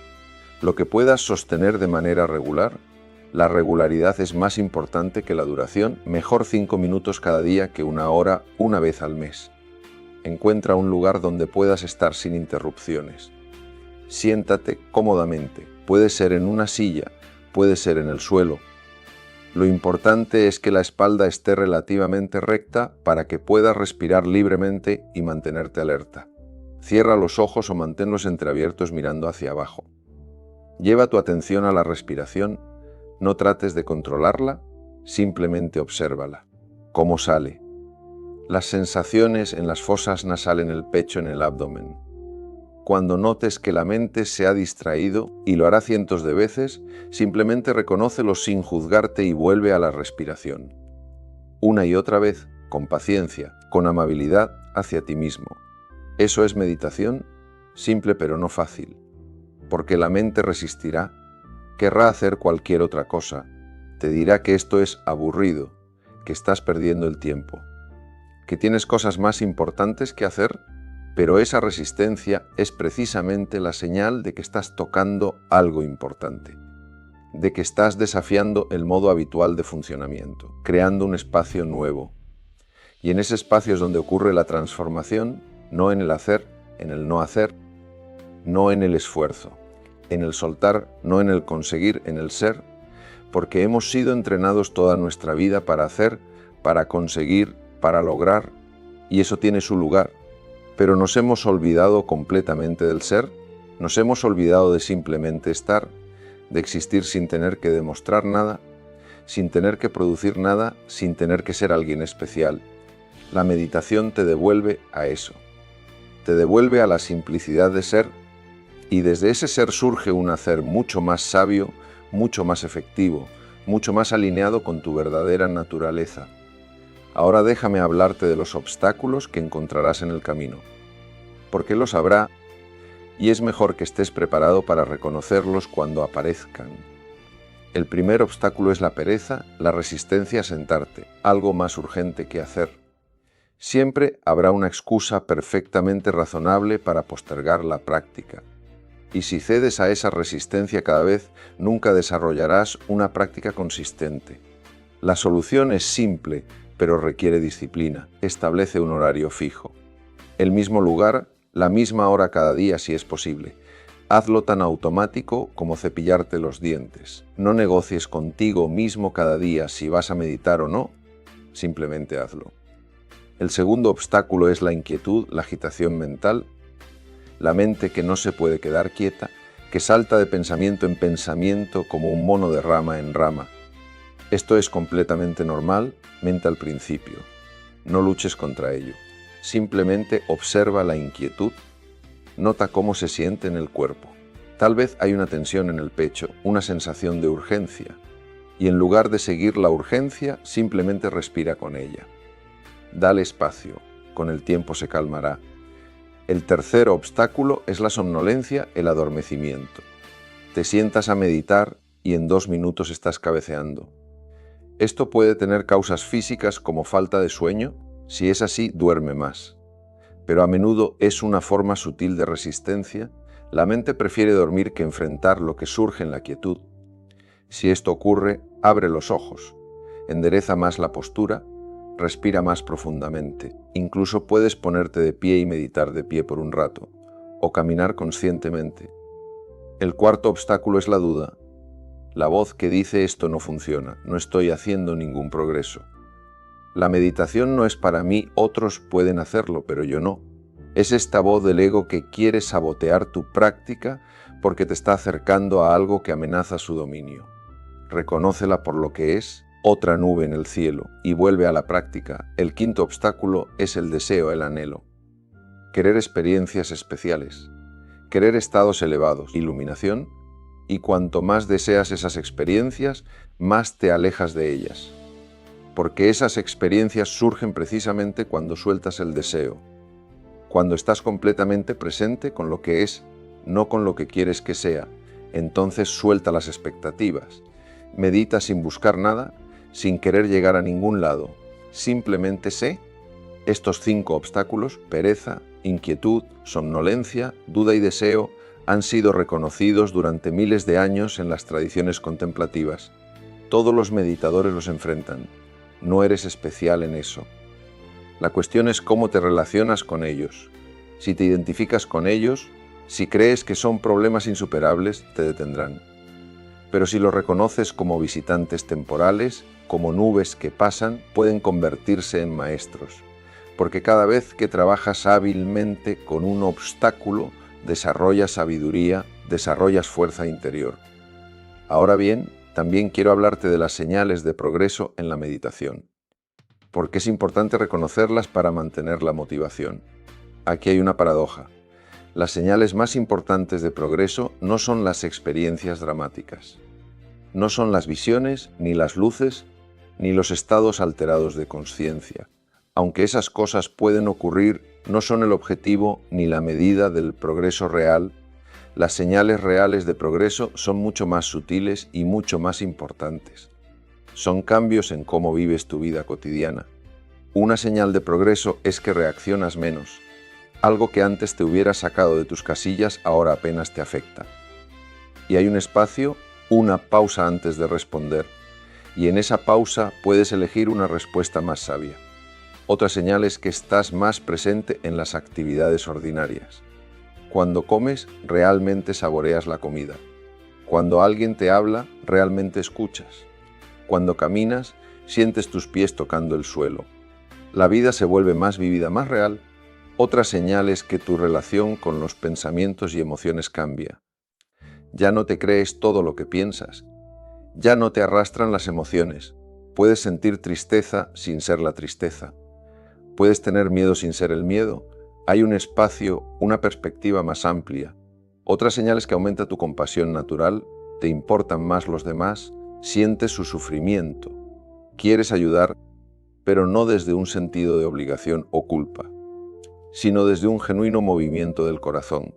lo que puedas sostener de manera regular. La regularidad es más importante que la duración. Mejor 5 minutos cada día que 1 hora una vez al mes. Encuentra un lugar donde puedas estar sin interrupciones. Siéntate cómodamente. Puede ser en una silla, puede ser en el suelo. Lo importante es que la espalda esté relativamente recta para que puedas respirar libremente y mantenerte alerta. Cierra los ojos o manténlos entreabiertos mirando hacia abajo. Lleva tu atención a la respiración, no trates de controlarla, simplemente obsérvala. ¿Cómo sale? Las sensaciones en las fosas nasales, en el pecho, en el abdomen. Cuando notes que la mente se ha distraído, y lo hará cientos de veces, simplemente reconócelo sin juzgarte y vuelve a la respiración. Una y otra vez, con paciencia, con amabilidad hacia ti mismo. Eso es meditación, simple pero no fácil, porque la mente resistirá, querrá hacer cualquier otra cosa, te dirá que esto es aburrido, que estás perdiendo el tiempo, que tienes cosas más importantes que hacer. Pero esa resistencia es precisamente la señal de que estás tocando algo importante, de que estás desafiando el modo habitual de funcionamiento, creando un espacio nuevo. Y en ese espacio es donde ocurre la transformación, no en el hacer, en el no hacer, no en el esfuerzo, en el soltar, no en el conseguir, en el ser, porque hemos sido entrenados toda nuestra vida para hacer, para conseguir, para lograr, y eso tiene su lugar. Pero nos hemos olvidado completamente del ser, nos hemos olvidado de simplemente estar, de existir sin tener que demostrar nada, sin tener que producir nada, sin tener que ser alguien especial. La meditación te devuelve a eso, te devuelve a la simplicidad de ser, y desde ese ser surge un hacer mucho más sabio, mucho más efectivo, mucho más alineado con tu verdadera naturaleza. Ahora déjame hablarte de los obstáculos que encontrarás en el camino. Porque los habrá, y es mejor que estés preparado para reconocerlos cuando aparezcan. El primer obstáculo es la pereza, la resistencia a sentarte, algo más urgente que hacer. Siempre habrá una excusa perfectamente razonable para postergar la práctica. Y si cedes a esa resistencia cada vez, nunca desarrollarás una práctica consistente. La solución es simple, pero requiere disciplina. Establece un horario fijo. El mismo lugar, la misma hora cada día si es posible. Hazlo tan automático como cepillarte los dientes. No negocies contigo mismo cada día si vas a meditar o no. Simplemente hazlo. El segundo obstáculo es la inquietud, la agitación mental. La mente que no se puede quedar quieta, que salta de pensamiento en pensamiento como un mono de rama en rama. Esto es completamente normal, mente al principio. No luches contra ello. Simplemente observa la inquietud. Nota cómo se siente en el cuerpo. Tal vez hay una tensión en el pecho, una sensación de urgencia. Y en lugar de seguir la urgencia, simplemente respira con ella. Dale espacio. Con el tiempo se calmará. El tercer obstáculo es la somnolencia, el adormecimiento. Te sientas a meditar y en 2 minutos estás cabeceando. Esto puede tener causas físicas como falta de sueño. Si es así, duerme más. Pero a menudo es una forma sutil de resistencia. La mente prefiere dormir que enfrentar lo que surge en la quietud. Si esto ocurre, abre los ojos, endereza más la postura, respira más profundamente. Incluso puedes ponerte de pie y meditar de pie por un rato, o caminar conscientemente. El cuarto obstáculo es la duda. La voz que dice esto no funciona, no estoy haciendo ningún progreso. La meditación no es para mí, otros pueden hacerlo, pero yo no. Es esta voz del ego que quiere sabotear tu práctica porque te está acercando a algo que amenaza su dominio. Reconócela por lo que es, otra nube en el cielo, y vuelve a la práctica. El quinto obstáculo es el deseo, el anhelo. Querer experiencias especiales, querer estados elevados, iluminación, y cuanto más deseas esas experiencias, más te alejas de ellas. Porque esas experiencias surgen precisamente cuando sueltas el deseo, cuando estás completamente presente con lo que es, no con lo que quieres que sea. Entonces suelta las expectativas, medita sin buscar nada, sin querer llegar a ningún lado. Simplemente sé. Estos 5 obstáculos, pereza, inquietud, somnolencia, duda y deseo, han sido reconocidos durante miles de años en las tradiciones contemplativas. Todos los meditadores los enfrentan. No eres especial en eso. La cuestión es cómo te relacionas con ellos. Si te identificas con ellos, si crees que son problemas insuperables, te detendrán. Pero si los reconoces como visitantes temporales, como nubes que pasan, pueden convertirse en maestros. Porque cada vez que trabajas hábilmente con un obstáculo, desarrollas sabiduría, desarrollas fuerza interior. Ahora bien, también quiero hablarte de las señales de progreso en la meditación, porque es importante reconocerlas para mantener la motivación. Aquí hay una paradoja. Las señales más importantes de progreso no son las experiencias dramáticas. No son las visiones, ni las luces, ni los estados alterados de conciencia. Aunque esas cosas pueden ocurrir, no son el objetivo ni la medida del progreso real. Las señales reales de progreso son mucho más sutiles y mucho más importantes. Son cambios en cómo vives tu vida cotidiana. Una señal de progreso es que reaccionas menos. Algo que antes te hubiera sacado de tus casillas ahora apenas te afecta. Y hay un espacio, una pausa antes de responder. Y en esa pausa puedes elegir una respuesta más sabia. Otra señal es que estás más presente en las actividades ordinarias. Cuando comes, realmente saboreas la comida. Cuando alguien te habla, realmente escuchas. Cuando caminas, sientes tus pies tocando el suelo. La vida se vuelve más vívida, más real. Otra señal es que tu relación con los pensamientos y emociones cambia. Ya no te crees todo lo que piensas. Ya no te arrastran las emociones. Puedes sentir tristeza sin ser la tristeza. Puedes tener miedo sin ser el miedo. Hay un espacio, una perspectiva más amplia. Otra señal es que aumenta tu compasión natural, te importan más los demás, Sientes su sufrimiento. Quieres ayudar, pero no desde un sentido de obligación o culpa, sino desde un genuino movimiento del corazón.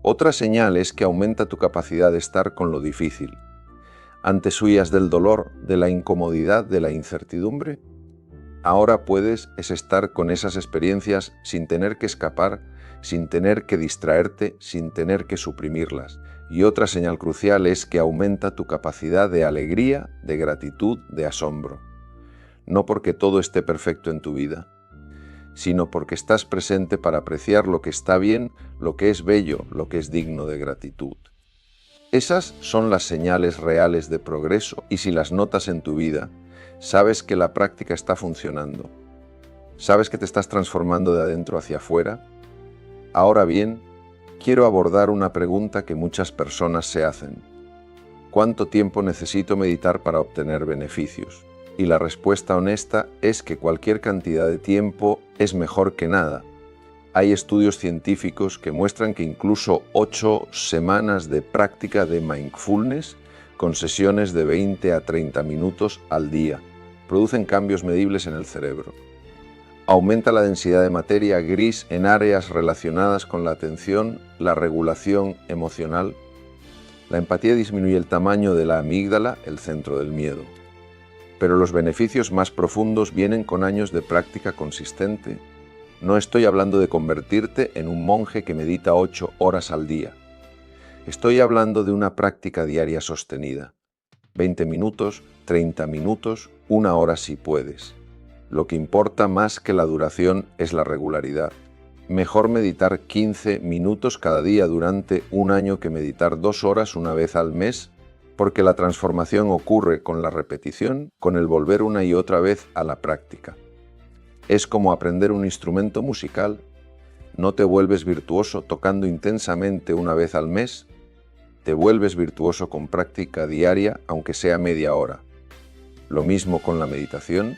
Otra señal es que aumenta tu capacidad de estar con lo difícil. Antes huías del dolor, de la incomodidad, de la incertidumbre. Ahora puedes estar con esas experiencias sin tener que escapar, sin tener que distraerte, sin tener que suprimirlas. Y otra señal crucial es que aumenta tu capacidad de alegría, de gratitud, de asombro. No porque todo esté perfecto en tu vida, sino porque estás presente para apreciar lo que está bien, lo que es bello, lo que es digno de gratitud. Esas son las señales reales de progreso, y si las notas en tu vida, sabes que la práctica está funcionando. ¿Sabes que te estás transformando de adentro hacia afuera? Ahora bien, quiero abordar una pregunta que muchas personas se hacen. ¿Cuánto tiempo necesito meditar para obtener beneficios? Y la respuesta honesta es que cualquier cantidad de tiempo es mejor que nada. Hay estudios científicos que muestran que incluso 8 semanas de práctica de mindfulness, con sesiones de 20 a 30 minutos al día, producen cambios medibles en el cerebro. Aumenta la densidad de materia gris en áreas relacionadas con la atención, la regulación emocional. La empatía disminuye el tamaño de la amígdala, el centro del miedo. Pero los beneficios más profundos vienen con años de práctica consistente. No estoy hablando de convertirte en un monje que medita 8 horas al día. Estoy hablando de una práctica diaria sostenida. 20 minutos, 30 minutos, 1 hora si puedes. Lo que importa más que la duración es la regularidad. Mejor meditar 15 minutos cada día durante un año que meditar 2 horas una vez al mes, porque la transformación ocurre con la repetición, con el volver una y otra vez a la práctica. Es como aprender un instrumento musical. No te vuelves virtuoso tocando intensamente una vez al mes, te vuelves virtuoso con práctica diaria, aunque sea media hora. Lo mismo con la meditación.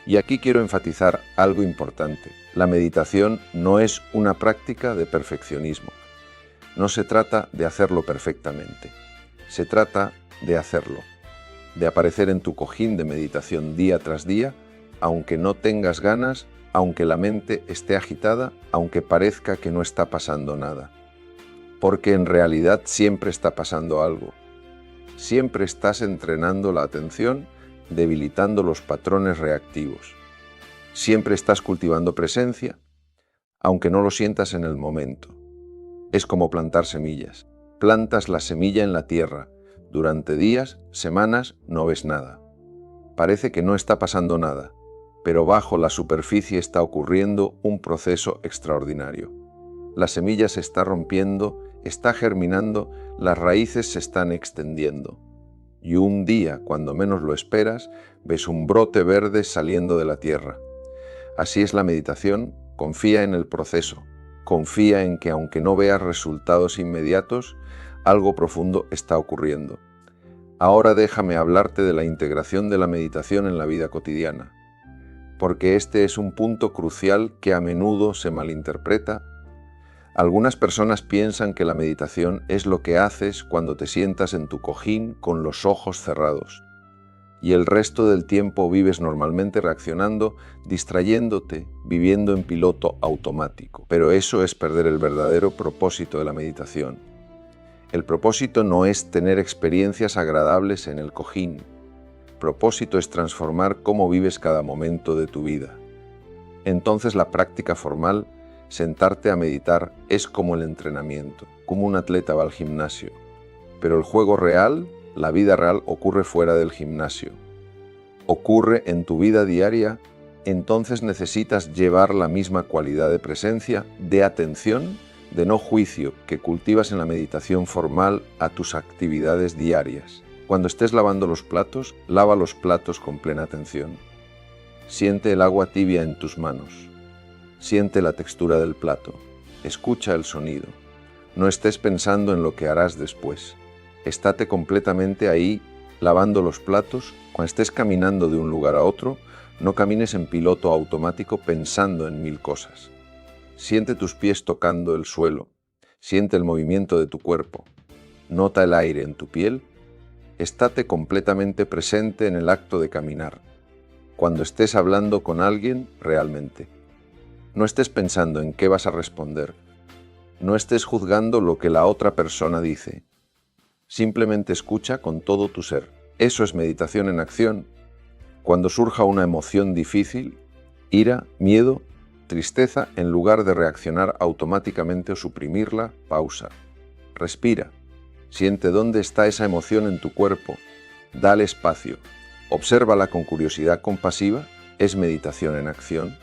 Y aquí quiero enfatizar algo importante. La meditación no es una práctica de perfeccionismo. No se trata de hacerlo perfectamente. Se trata de hacerlo, de aparecer en tu cojín de meditación día tras día, aunque no tengas ganas, aunque la mente esté agitada, aunque parezca que no está pasando nada. Porque en realidad siempre está pasando algo. Siempre estás entrenando la atención, debilitando los patrones reactivos. Siempre estás cultivando presencia, aunque no lo sientas en el momento. Es como plantar semillas. Plantas la semilla en la tierra. Durante días, semanas, no ves nada. Parece que no está pasando nada, pero bajo la superficie está ocurriendo un proceso extraordinario. La semilla se está rompiendo, está germinando, las raíces se están extendiendo. Y un día, cuando menos lo esperas, ves un brote verde saliendo de la tierra. Así es la meditación. Confía en el proceso. Confía en que aunque no veas resultados inmediatos, algo profundo está ocurriendo. Ahora déjame hablarte de la integración de la meditación en la vida cotidiana, porque este es un punto crucial que a menudo se malinterpreta. Algunas personas piensan que la meditación es lo que haces cuando te sientas en tu cojín con los ojos cerrados, y el resto del tiempo vives normalmente reaccionando, distrayéndote, viviendo en piloto automático. Pero eso es perder el verdadero propósito de la meditación. El propósito no es tener experiencias agradables en el cojín. El propósito es transformar cómo vives cada momento de tu vida. Entonces la práctica formal, sentarte a meditar, es como el entrenamiento, como un atleta va al gimnasio. Pero el juego real, la vida real, ocurre fuera del gimnasio. Ocurre en tu vida diaria. Entonces necesitas llevar la misma cualidad de presencia, de atención, de no juicio que cultivas en la meditación formal a tus actividades diarias. Cuando estés lavando los platos, lava los platos con plena atención. Siente el agua tibia en tus manos. Siente la textura del plato. Escucha el sonido. No estés pensando en lo que harás después. Estate completamente ahí, lavando los platos. Cuando estés caminando de un lugar a otro, no camines en piloto automático pensando en 1000 cosas. Siente tus pies tocando el suelo. Siente el movimiento de tu cuerpo. Nota el aire en tu piel. Estate completamente presente en el acto de caminar, cuando estés hablando con alguien realmente. No estés pensando en qué vas a responder. No estés juzgando lo que la otra persona dice. Simplemente escucha con todo tu ser. Eso es meditación en acción. Cuando surja una emoción difícil, ira, miedo, tristeza, en lugar de reaccionar automáticamente o suprimirla, pausa. Respira. Siente dónde está esa emoción en tu cuerpo. Dale espacio. Obsérvala con curiosidad compasiva. ¿Es meditación en acción?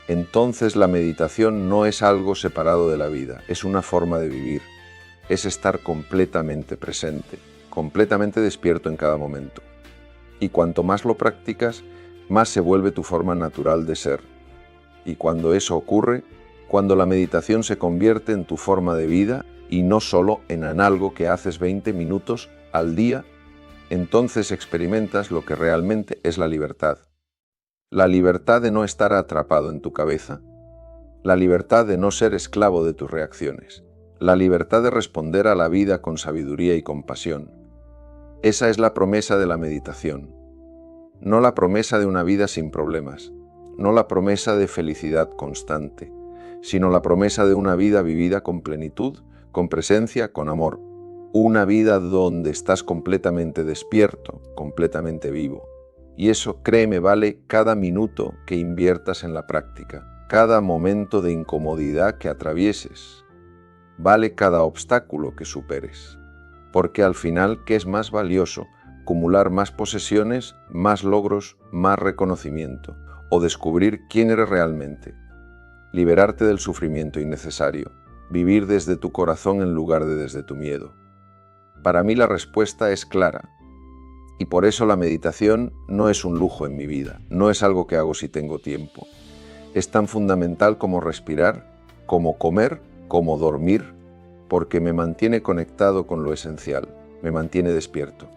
Entonces la meditación no es algo separado de la vida, es una forma de vivir. Es estar completamente presente, completamente despierto en cada momento. Y cuanto más lo practicas, más se vuelve tu forma natural de ser. Y cuando eso ocurre, cuando la meditación se convierte en tu forma de vida y no solo en algo que haces 20 minutos al día, entonces experimentas lo que realmente es la libertad. La libertad de no estar atrapado en tu cabeza. La libertad de no ser esclavo de tus reacciones. La libertad de responder a la vida con sabiduría y compasión. Esa es la promesa de la meditación. No la promesa de una vida sin problemas, no la promesa de felicidad constante, sino la promesa de una vida vivida con plenitud, con presencia, con amor. Una vida donde estás completamente despierto, completamente vivo. Y eso, créeme, vale cada minuto que inviertas en la práctica, cada momento de incomodidad que atravieses, vale cada obstáculo que superes. Porque al final, ¿qué es más valioso? Acumular más posesiones, más logros, más reconocimiento, o descubrir quién eres realmente. Liberarte del sufrimiento innecesario, vivir desde tu corazón en lugar de desde tu miedo. Para mí la respuesta es clara. Y por eso la meditación no es un lujo en mi vida, no es algo que hago si tengo tiempo. Es tan fundamental como respirar, como comer, como dormir, porque me mantiene conectado con lo esencial, me mantiene despierto,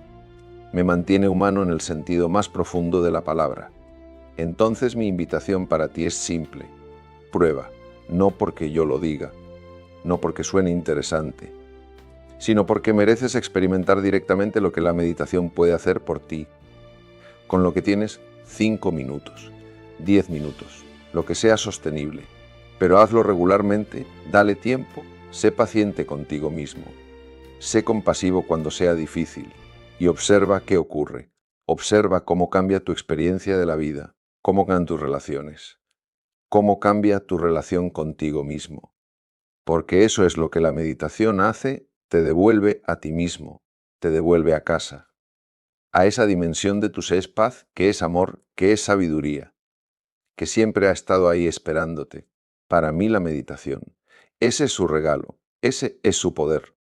me mantiene humano en el sentido más profundo de la palabra. Entonces mi invitación para ti es simple, prueba, no porque yo lo diga, no porque suene interesante, sino porque mereces experimentar directamente lo que la meditación puede hacer por ti, con lo que tienes 5 minutos, 10 minutos, lo que sea sostenible, pero hazlo regularmente, dale tiempo, sé paciente contigo mismo, sé compasivo cuando sea difícil y observa qué ocurre, observa cómo cambia tu experiencia de la vida, cómo cambian tus relaciones, cómo cambia tu relación contigo mismo, porque eso es lo que la meditación hace. Te devuelve a ti mismo, te devuelve a casa, a esa dimensión de tu ser paz, que es amor, que es sabiduría, que siempre ha estado ahí esperándote. Para mí la meditación, ese es su regalo, ese es su poder.